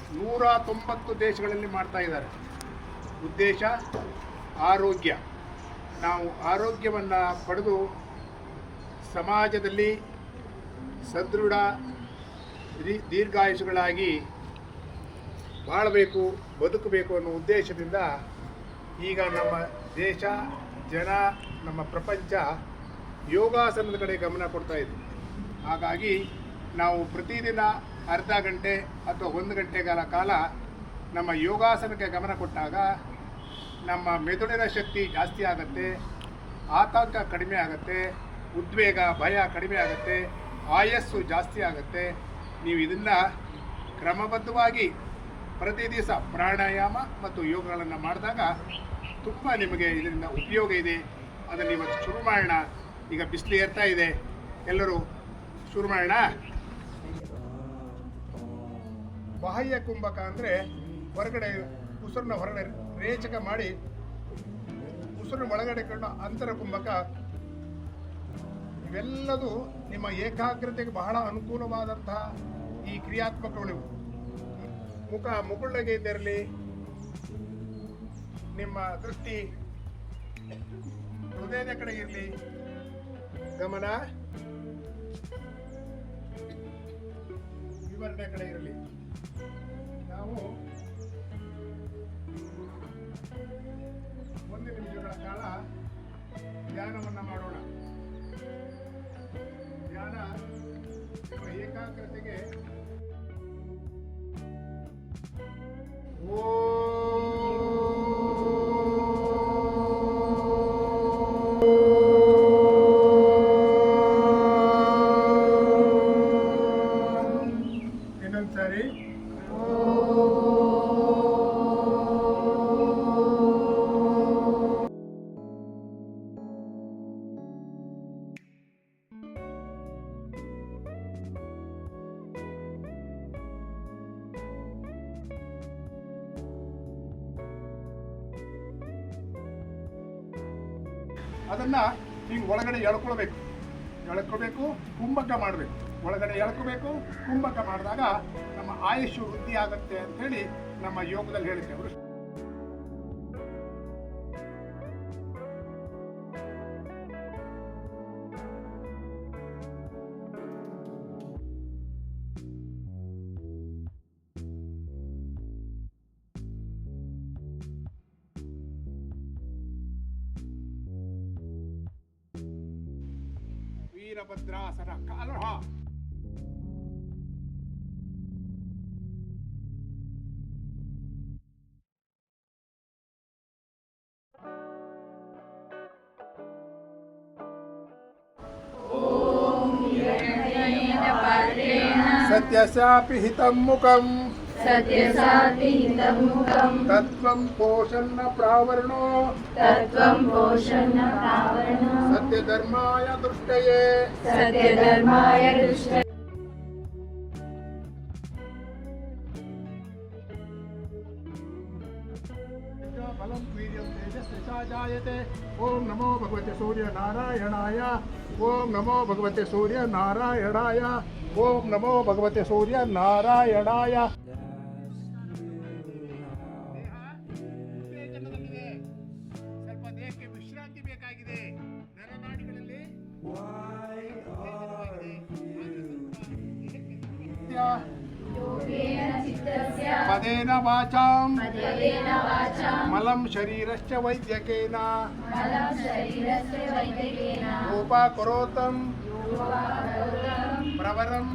190 ದೇಶಗಳಲ್ಲಿ ಮಾಡ್ತಾ ಇದ್ದಾರೆ. ಉದ್ದೇಶ ಆರೋಗ್ಯ. ನಾವು ಆರೋಗ್ಯವನ್ನು ಪಡೆದು ಸಮಾಜದಲ್ಲಿ ಸದೃಢ ದೀರ್ಘಾಯುಷಗಳಾಗಿ ಬಾಳಬೇಕು, ಬದುಕಬೇಕು ಅನ್ನೋ ಉದ್ದೇಶದಿಂದ ಈಗ ನಮ್ಮ ದೇಶ, ಜನ, ನಮ್ಮ ಪ್ರಪಂಚ ಯೋಗಾಸನದ ಕಡೆ ಗಮನ ಕೊಡ್ತಾ ಇದೆ. ಹಾಗಾಗಿ ನಾವು ಪ್ರತಿದಿನ ಅರ್ಧ ಗಂಟೆ ಅಥವಾ 1 ಗಂಟೆಗಳ ಕಾಲ ನಮ್ಮ ಯೋಗಾಸನಕ್ಕೆ ಗಮನ ಕೊಟ್ಟಾಗ ನಮ್ಮ ಮೆದುಳಿನ ಶಕ್ತಿ ಜಾಸ್ತಿ ಆಗುತ್ತೆ, ಆತಂಕ ಕಡಿಮೆ ಆಗುತ್ತೆ, ಉದ್ವೇಗ ಭಯ ಕಡಿಮೆ ಆಗುತ್ತೆ, ಆಯಸ್ಸು ಜಾಸ್ತಿ ಆಗುತ್ತೆ. ನೀವು ಇದನ್ನು ಕ್ರಮಬದ್ಧವಾಗಿ ಪ್ರತಿ ದಿವಸ ಪ್ರಾಣಾಯಾಮ ಮತ್ತು ಯೋಗಗಳನ್ನು ಮಾಡಿದಾಗ ತುಂಬ ನಿಮಗೆ ಇದರಿಂದ ಉಪಯೋಗ ಇದೆ. ಅದನ್ನು ಇವತ್ತು ಶುರು ಮಾಡೋಣ. ಈಗ ಬಿಸಿಲು ಏರ್ತಾ ಇದೆ, ಎಲ್ಲರೂ ಶುರು ಮಾಡೋಣ. ಬಾಹ್ಯ ಕುಂಭಕ ಅಂದರೆ ಹೊರಗಡೆ ಉಸಿರನ್ನ ಹೊರಗಡೆ ರೇಚಕ ಮಾಡಿ ಉಸಿರು ಒಳಗಡೆ ಕೊಂಡು ಅಂತರ ಕುಂಭಕ. ಇವೆಲ್ಲದೂ ನಿಮ್ಮ ಏಕಾಗ್ರತೆಗೆ ಬಹಳ ಅನುಕೂಲವಾದಂತಹ ಈ ಕ್ರಿಯಾತ್ಮಕಗಳು. ಮುಖ ಮುಗುಳ್ನಗೆ ಇದ್ದಿರಲಿ, ನಿಮ್ಮ ದೃಷ್ಟಿ ಹೃದಯದ ಕಡೆ ಇರಲಿ, ಗಮನ ವಿವರಣೆ ಕಡೆ ಇರಲಿ. ನಾವು 1 ನಿಮಿಷಗಳ ಕಾಲ ಧ್ಯಾನವನ್ನು ಮಾಡೋಣ. ಧ್ಯಾನ ನಿಮ್ಮ ಏಕಾಗ್ರತೆಗೆ ಇನ್ನೊಂದು ಸಾರಿ ಅದನ್ನು ಹಿಂಗೆ ಒಳಗಡೆ ಎಳ್ಕೊಬೇಕು, ಕುಂಭಕ ಮಾಡಬೇಕು. ಒಳಗಡೆ ಎಳ್ಕೋಬೇಕು, ಕುಂಭಕ ಮಾಡಿದಾಗ ನಮ್ಮ ಆಯುಷ್ಯ ವೃದ್ಧಿ ಆಗುತ್ತೆ ಅಂಥೇಳಿ ನಮ್ಮ ಯೋಗದಲ್ಲಿ ಹೇಳ್ತೇವೆ. ವೀರಭದ್ರಾಸನ ಕಾಲ ಸತ್ಯಸ್ಯಾಪಿ ಹಿತಂ ಮುಖಂ ತತ್ವಂ ಪೋಷನ್ನ ಪ್ರಾವರಣೋ ಸತ್ಯಧರ್ಮಾಯ ದೃಷ್ಟಯೇ ಬಲಂ ವೀರ್ಯಂ ತೇಜಸ್ಸಾ ಜಾಯತೆ. ಓಂ ನಮೋ ಭಗವತೆ ಸೂರ್ಯ ನಾರಾಯಣಾಯ. ಓಂ ನಮೋ ಭಗವತೆ ಸೂರ್ಯ ನಾರಾಯಣಾಯ. ಓಂ ನಮೋ ಭಗವತೆ ಸೂರ್ಯ ನಾರಾಯಣಾಯ. ಸ್ವಲ್ಪ ದೇಹಕ್ಕೆ ವಿಶ್ರಾಂತಿ ಬೇಕಾಗಿದೆ. ನರನಾಡಿಗಳಲ್ಲಿ ಪದೇನ ವಾಚಾಂ ಮಲಂ ಶರೀರಶ್ಚ ವೈದ್ಯಕೇನ ರೂಪಾಕರೋತಂ ಪ್ರವರಂ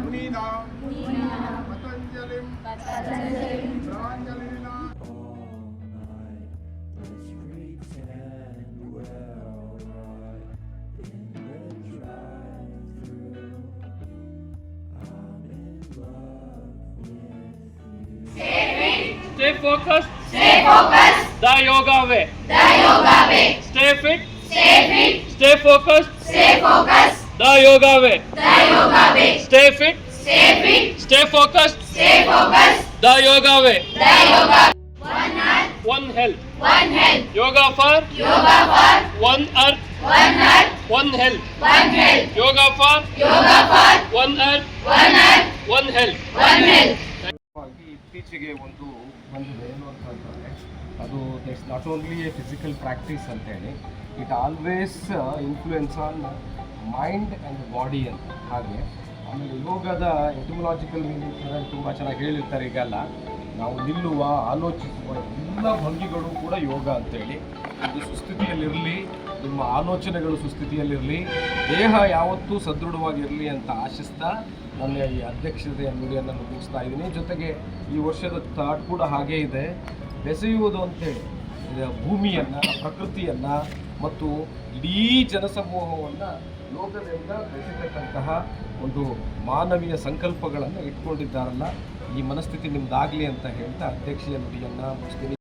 ಮುನೀನಾಂ ಪತಂಜಲಿಂ ಪ್ರಾಂಜಲಿನ. Stay focused. The yoga way. Stay fit. Stay focused. The yoga way. Stay fit. Stay focused. The yoga way. One health. Yoga for one earth. One health. Yoga for one earth. One health. ಇತ್ತೀಚೆಗೆ ಒಂದು ಬಂದಿದೆ ಏನು ಅಂತಂದರೆ ಅದು it's not only a physical practice ಅಂತೇಳಿ it always influence on mind and body ಅಂತ. ಹಾಗೆ ಆಮೇಲೆ ಯೋಗದ ಎಟಿಮೊಲಾಜಿಕಲ್ ಮೀನಿಂಗ್ ತುಂಬ ಚೆನ್ನಾಗಿ ಹೇಳಿರ್ತಾರೆ. ಈಗೆಲ್ಲ ನಾವು ನಿಲ್ಲುವ, ಆಲೋಚಿಸುವ ಎಲ್ಲ ಭಂಗಿಗಳು ಕೂಡ ಯೋಗ ಅಂತೇಳಿ. ಇದು ಸುಸ್ಥಿತಿಯಲ್ಲಿರಲಿ, ನಿಮ್ಮ ಆಲೋಚನೆಗಳು ಸುಸ್ಥಿತಿಯಲ್ಲಿರಲಿ, ದೇಹ ಯಾವತ್ತೂ ಸದೃಢವಾಗಿರಲಿ ಅಂತ ಆಶಿಸ್ತಾ ನನ್ನ ಈ ಅಧ್ಯಕ್ಷತೆಯ ನುಡಿಯನ್ನು ಮುಗಿಸ್ತಾ ಇದ್ದೀನಿ. ಜೊತೆಗೆ ಈ ವರ್ಷದ ಥಾಟ್ ಕೂಡ ಹಾಗೇ ಇದೆ, ಬೆಸೆಯುವುದು ಅಂತೇಳಿ. ಭೂಮಿಯನ್ನು, ಪ್ರಕೃತಿಯನ್ನು ಮತ್ತು ಇಡೀ ಜನಸಮೂಹವನ್ನು ಯೋಗದಿಂದ ಬೆಸೆತಕ್ಕಂತಹ ಒಂದು ಮಾನವೀಯ ಸಂಕಲ್ಪಗಳನ್ನು ಇಟ್ಕೊಂಡಿದ್ದಾರಲ್ಲ, ಈ ಮನಸ್ಥಿತಿ ನಿಮ್ದಾಗಲಿ ಅಂತ ಹೇಳ್ತಾ ಅಧ್ಯಕ್ಷೀಯ ನುಡಿಯನ್ನು ಮುಗಿಸ್ತೀನಿ.